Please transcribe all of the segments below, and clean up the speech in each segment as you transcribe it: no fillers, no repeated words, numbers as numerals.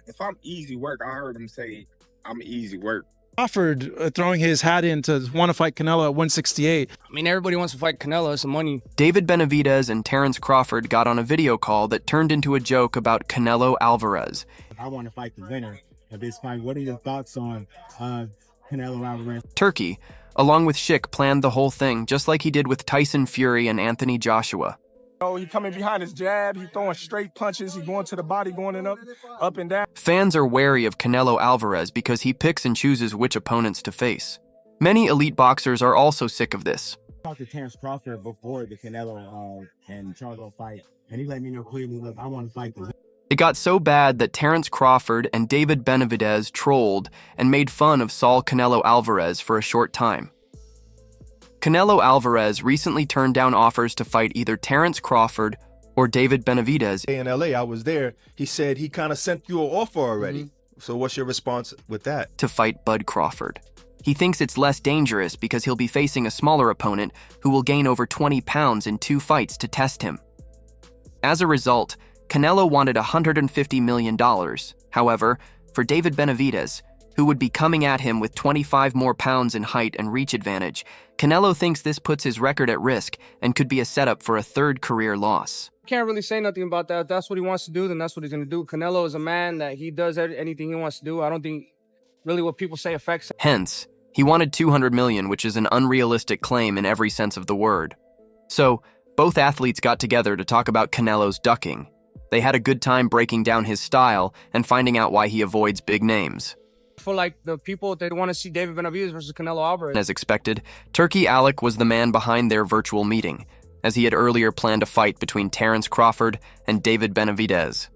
If I'm easy work, I heard him say I'm easy work. Crawford throwing his hat in to want to fight Canelo at 168. I mean, everybody wants to fight Canelo. It's the money. David Benavidez and Terence Crawford got on a video call that turned into a joke about Canelo Alvarez. I want to fight the winner of this fight. What are your thoughts on Canelo Alvarez? Turkey, along with Sheikh, planned the whole thing just like he did with Tyson Fury and Anthony Joshua. Oh, he coming behind his jab, he throwing straight punches, he going to the body, going in up and down. Fans are wary of Canelo Alvarez because he picks and chooses which opponents to face. Many elite boxers are also sick of this. I talked to Terence Crawford before the Canelo and Charlo fight, and he let me know clearly, look, I want to fight the. It got so bad that Terence Crawford and David Benavidez trolled and made fun of Saul Canelo Alvarez for a short time. Canelo Alvarez recently turned down offers to fight either Terence Crawford or David Benavidez. In LA, I was there. He said he kind of sent you an offer already. So what's your response with that? To fight Bud Crawford. He thinks it's less dangerous because he'll be facing a smaller opponent who will gain over 20 pounds in 2 fights to test him. As a result, Canelo wanted $150 million. However, for David Benavidez, who would be coming at him with 25 more pounds in height and reach advantage, Canelo thinks this puts his record at risk and could be a setup for a third career loss. Can't really say nothing about that. If that's what he wants to do, then that's what he's going to do. Canelo is a man that he does anything he wants to do. I don't think really what people say affects him. Hence, he wanted $200 million, which is an unrealistic claim in every sense of the word. So, both athletes got together to talk about Canelo's ducking. They had a good time breaking down his style and finding out why he avoids big names. For like the people that want to see David Benavidez versus Canelo Alvarez. As expected, Turkey Alec was the man behind their virtual meeting, as he had earlier planned a fight between Terence Crawford and David Benavidez.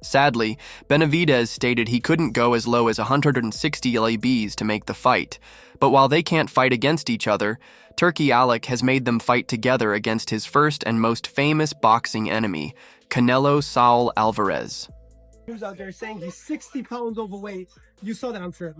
Sadly, Benavidez stated he couldn't go as low as 160 LABs to make the fight, but while they can't fight against each other, Turkey Alec has made them fight together against his first and most famous boxing enemy, Canelo Saul Alvarez. He was out there saying he's 60 pounds overweight. You saw that, I'm sure.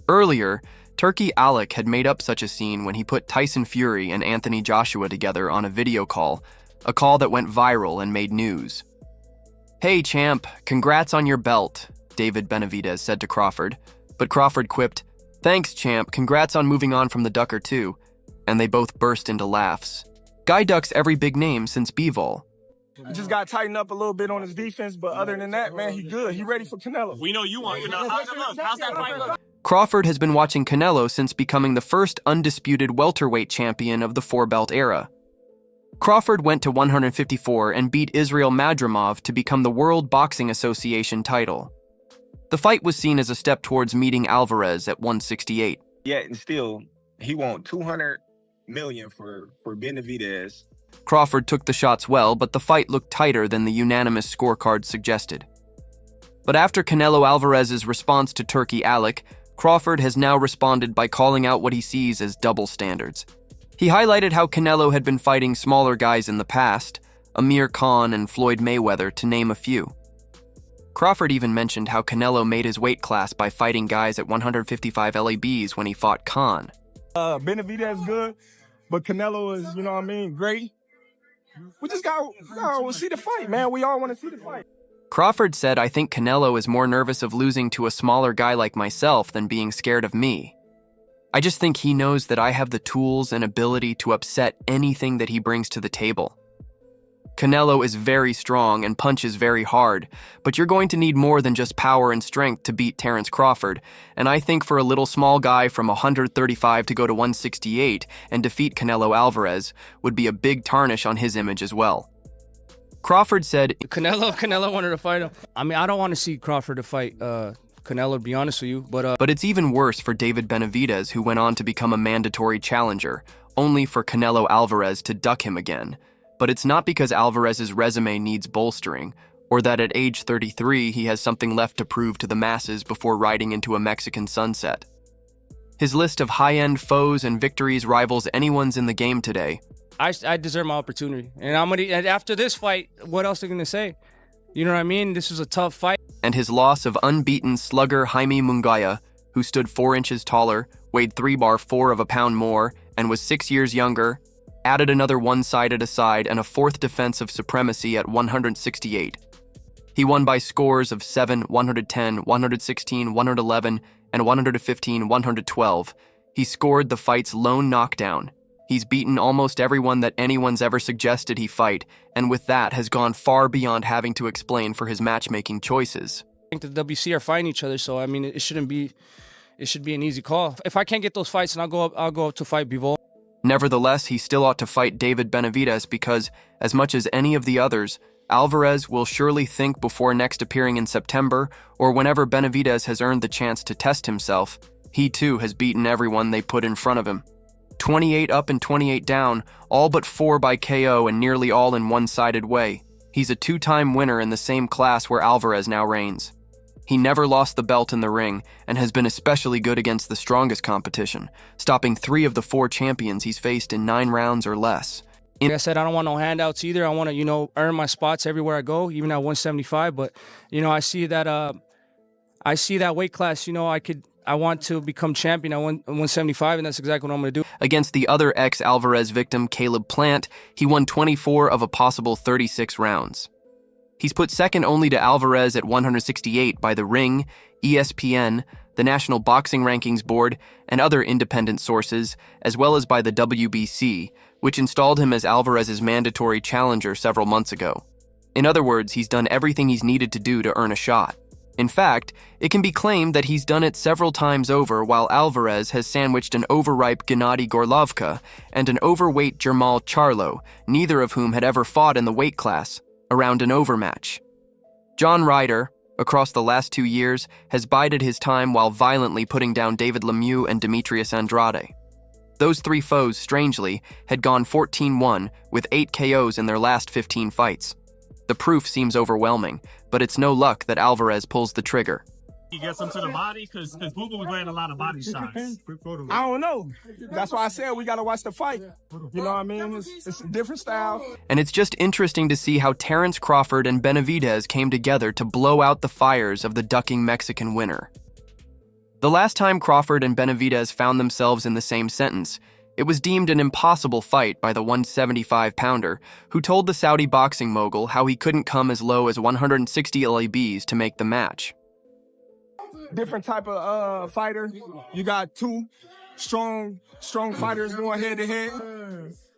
Earlier, Turkey Alec had made up such a scene when he put Tyson Fury and Anthony Joshua together on a video call, a call that went viral and made news. "Hey champ, congrats on your belt," David Benavidez said to Crawford, but Crawford quipped, "Thanks champ, congrats on moving on from the ducker too," and they both burst into laughs. Guy ducks every big name since B-Vol. He just got to tighten up a little bit on his defense, but other than that, man, he good. He ready for Canelo. We know you want Canelo. How's that fight look? Crawford has been watching Canelo since becoming the first undisputed welterweight champion of the four-belt era. Crawford went to 154 and beat Israel Madrimov to become the World Boxing Association title. The fight was seen as a step towards meeting Alvarez at 168. Yet and still, he want $200 million for Benavidez. Crawford took the shots well, but the fight looked tighter than the unanimous scorecard suggested. But after Canelo Alvarez's response to Turkey Alec, Crawford has now responded by calling out what he sees as double standards. He highlighted how Canelo had been fighting smaller guys in the past, Amir Khan and Floyd Mayweather, to name a few. Crawford even mentioned how Canelo made his weight class by fighting guys at 155 LABs when he fought Khan. Benavidez good, but Canelo is, you know what I mean, great. We just got to see the fight, man. We all want to see the fight. Crawford said, "I think Canelo is more nervous of losing to a smaller guy like myself than being scared of me. I just think he knows that I have the tools and ability to upset anything that he brings to the table. Canelo is very strong and punches very hard, but you're going to need more than just power and strength to beat Terence Crawford, and I think for a little small guy from 135 to go to 168 and defeat Canelo Alvarez would be a big tarnish on his image as well." Crawford said, Canelo wanted to fight him. I mean, I don't want to see Crawford to fight Canelo, to be honest with you, but it's even worse for David Benavidez, who went on to become a mandatory challenger, only for Canelo Alvarez to duck him again. But it's not because Alvarez's resume needs bolstering, or that at age 33 he has something left to prove to the masses before riding into a Mexican sunset. His list of high-end foes and victories rivals anyone's in the game today. I deserve my opportunity. And after this fight, what else are you going to say? You know what I mean? This was a tough fight. And his loss of unbeaten slugger Jaime Munguia, who stood 4 inches taller, weighed 3/4 of a pound more, and was 6 years younger, added another one-sided aside and a fourth defensive supremacy at 168. He won by scores of 7, 110, 116, 111, and 115, 112. He scored the fight's lone knockdown. He's beaten almost everyone that anyone's ever suggested he fight, and with that has gone far beyond having to explain for his matchmaking choices. I think the WC are fighting each other, so I mean, it should be an easy call. If I can't get those fights, then I'll go up to fight Bivol. Nevertheless, he still ought to fight David Benavidez because, as much as any of the others, Alvarez will surely think before next appearing in September or whenever Benavidez has earned the chance to test himself. He too has beaten everyone they put in front of him. 28 up and 28 down, all but 4 by KO and nearly all in one-sided way. He's a two-time winner in the same class where Alvarez now reigns. He never lost the belt in the ring and has been especially good against the strongest competition, stopping 3 of the 4 champions he's faced in 9 rounds or less. Like I said, I don't want no handouts either. I want to, earn my spots everywhere I go, even at 175. But, I see that weight class, I want to become champion at 175, and that's exactly what I'm going to do. Against the other ex-Alvarez victim, Caleb Plant, he won 24 of a possible 36 rounds. He's put second only to Alvarez at 168 by The Ring, ESPN, the National Boxing Rankings Board, and other independent sources, as well as by the WBC, which installed him as Alvarez's mandatory challenger several months ago. In other words, he's done everything he's needed to do to earn a shot. In fact, it can be claimed that he's done it several times over while Alvarez has sandwiched an overripe Gennady Golovka and an overweight Jermall Charlo, neither of whom had ever fought in the weight class, around an overmatch. John Ryder, across the last 2 years, has bided his time while violently putting down David Lemieux and Demetrius Andrade. Those 3 foes, strangely, had gone 14-1 with 8 KOs in their last 15 fights. The proof seems overwhelming, but it's no luck that Alvarez pulls the trigger. He gets him to the body because Boo Boo was laying a lot of body shots. I don't know. That's why I said we got to watch the fight. You know what I mean? It's a different style. And it's just interesting to see how Terence Crawford and Benavidez came together to blow out the fires of the ducking Mexican winner. The last time Crawford and Benavidez found themselves in the same sentence, it was deemed an impossible fight by the 175-pounder, who told the Saudi boxing mogul how he couldn't come as low as 160 LABs to make the match. Different type of fighter. You got 2 strong fighters going head-to-head.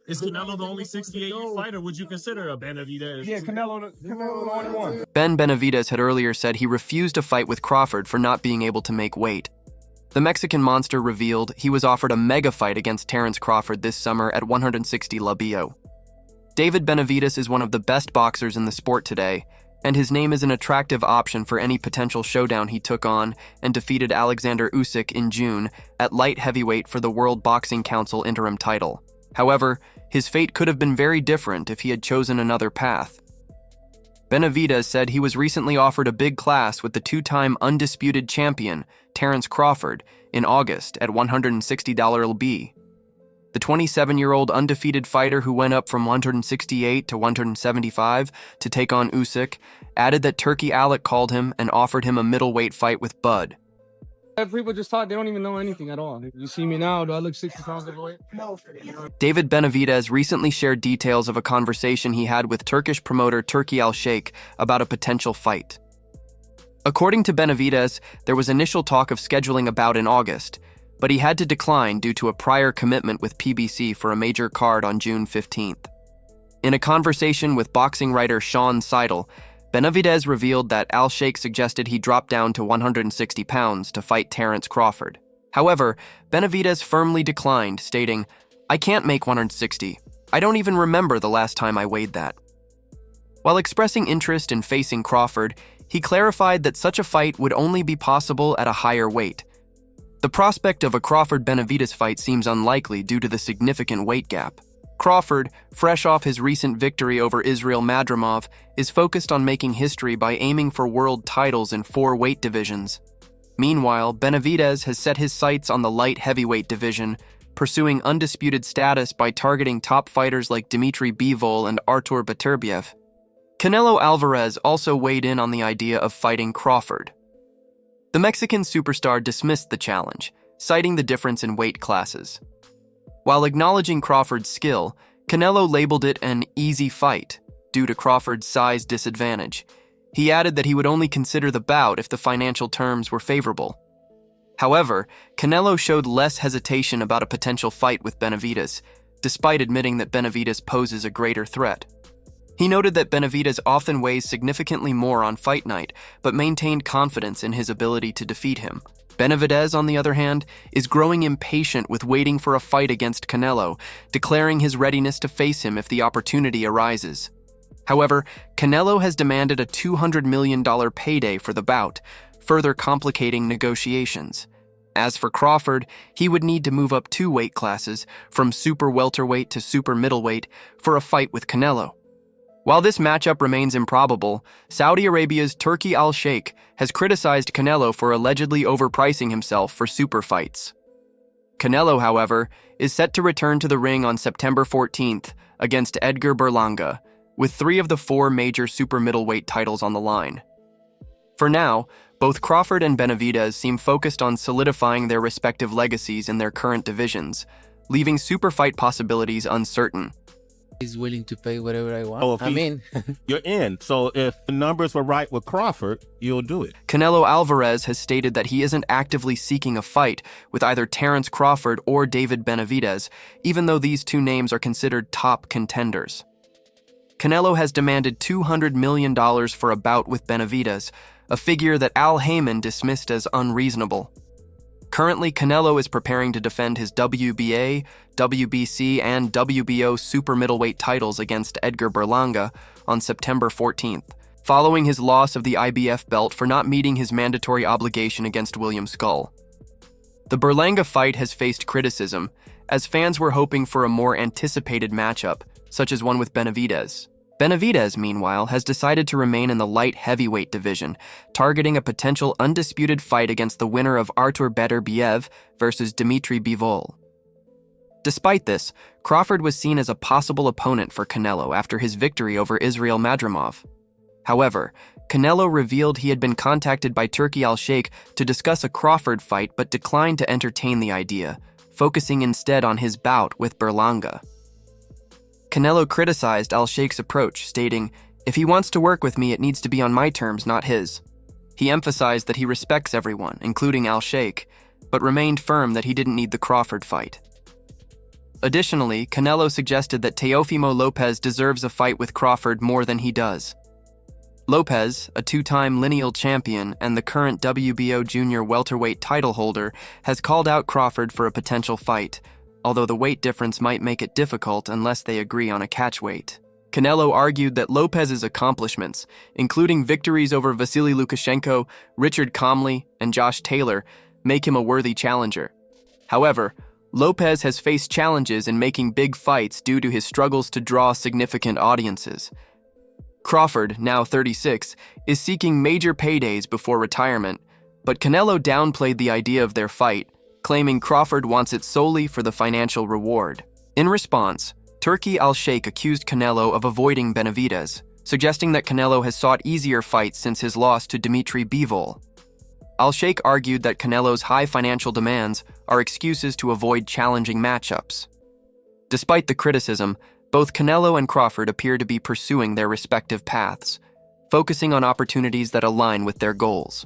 Is Canelo the only 68 fighter? Would you consider a Benavidez? Yeah, Canelo the only one. Ben Benavidez had earlier said he refused to fight with Crawford for not being able to make weight. The Mexican monster revealed he was offered a mega fight against Terence Crawford this summer at 160 LBO. David Benavidez is one of the best boxers in the sport today, and his name is an attractive option for any potential showdown he took on and defeated Alexander Usyk in June at light heavyweight for the World Boxing Council interim title. However, his fate could have been very different if he had chosen another path. Benavidez said he was recently offered a big class with the 2-time undisputed champion, Terence Crawford, in August at $160 LB. The 27-year-old undefeated fighter who went up from 168 to 175 to take on Usyk added that Turkey Alec called him and offered him a middleweight fight with Bud. People just talk, they don't even know anything at all. You see me now, do I look 60 pounds overweight? No. David Benavidez recently shared details of a conversation he had with Turkish promoter Turki Al-Sheikh about a potential fight. According to Benavidez, there was initial talk of scheduling a bout in August, but he had to decline due to a prior commitment with PBC for a major card on June 15th. In a conversation with boxing writer Sean Seidel, Benavidez revealed that Al-Sheikh suggested he drop down to 160 pounds to fight Terence Crawford. However, Benavidez firmly declined, stating, "I can't make 160. I don't even remember the last time I weighed that." While expressing interest in facing Crawford, he clarified that such a fight would only be possible at a higher weight. The prospect of a Crawford-Benavidez fight seems unlikely due to the significant weight gap. Crawford, fresh off his recent victory over Israel Madrimov, is focused on making history by aiming for world titles in 4 weight divisions. Meanwhile, Benavidez has set his sights on the light heavyweight division, pursuing undisputed status by targeting top fighters like Dmitry Bivol and Artur Beterbiev. Canelo Alvarez also weighed in on the idea of fighting Crawford. The Mexican superstar dismissed the challenge, citing the difference in weight classes. While acknowledging Crawford's skill, Canelo labeled it an easy fight due to Crawford's size disadvantage. He added that he would only consider the bout if the financial terms were favorable. However, Canelo showed less hesitation about a potential fight with Benavidez, despite admitting that Benavidez poses a greater threat. He noted that Benavidez often weighs significantly more on fight night, but maintained confidence in his ability to defeat him. Benavidez, on the other hand, is growing impatient with waiting for a fight against Canelo, declaring his readiness to face him if the opportunity arises. However, Canelo has demanded a $200 million payday for the bout, further complicating negotiations. As for Crawford, he would need to move up 2 weight classes, from super welterweight to super middleweight, for a fight with Canelo. While this matchup remains improbable, Saudi Arabia's Turki Al-Sheikh has criticized Canelo for allegedly overpricing himself for super fights. Canelo, however, is set to return to the ring on September 14th against Edgar Berlanga, with 3 of the 4 major super middleweight titles on the line. For now, both Crawford and Benavidez seem focused on solidifying their respective legacies in their current divisions, leaving super fight possibilities uncertain. He's willing to pay whatever I want. Oh, you're in. So if the numbers were right with Crawford, you'll do it. Canelo Alvarez has stated that he isn't actively seeking a fight with either Terence Crawford or David Benavidez, even though these 2 names are considered top contenders. Canelo has demanded $200 million for a bout with Benavidez, a figure that Al Heyman dismissed as unreasonable. Currently, Canelo is preparing to defend his WBA, WBC, and WBO super middleweight titles against Edgar Berlanga on September 14th, following his loss of the IBF belt for not meeting his mandatory obligation against William Skull. The Berlanga fight has faced criticism, as fans were hoping for a more anticipated matchup, such as one with Benavidez. Benavidez, meanwhile, has decided to remain in the light heavyweight division, targeting a potential undisputed fight against the winner of Artur Beterbiev versus Dmitry Bivol. Despite this, Crawford was seen as a possible opponent for Canelo after his victory over Israel Madrimov. However, Canelo revealed he had been contacted by Turki Al-Sheikh to discuss a Crawford fight but declined to entertain the idea, focusing instead on his bout with Berlanga. Canelo criticized Al-Sheikh's approach, stating, "If he wants to work with me, it needs to be on my terms, not his." He emphasized that he respects everyone, including Al-Sheikh, but remained firm that he didn't need the Crawford fight. Additionally, Canelo suggested that Teofimo Lopez deserves a fight with Crawford more than he does. Lopez, a 2-time lineal champion and the current WBO junior welterweight title holder, has called out Crawford for a potential fight, although the weight difference might make it difficult unless they agree on a catch weight. Canelo argued that Lopez's accomplishments, including victories over Vasily Lukashenko, Richard Comley, and Josh Taylor, make him a worthy challenger. However, Lopez has faced challenges in making big fights due to his struggles to draw significant audiences. Crawford, now 36, is seeking major paydays before retirement, but Canelo downplayed the idea of their fight, claiming Crawford wants it solely for the financial reward. In response, Turki Al-Sheikh accused Canelo of avoiding Benavidez, suggesting that Canelo has sought easier fights since his loss to Dmitry Bivol. Al-Sheikh argued that Canelo's high financial demands are excuses to avoid challenging matchups. Despite the criticism, both Canelo and Crawford appear to be pursuing their respective paths, focusing on opportunities that align with their goals.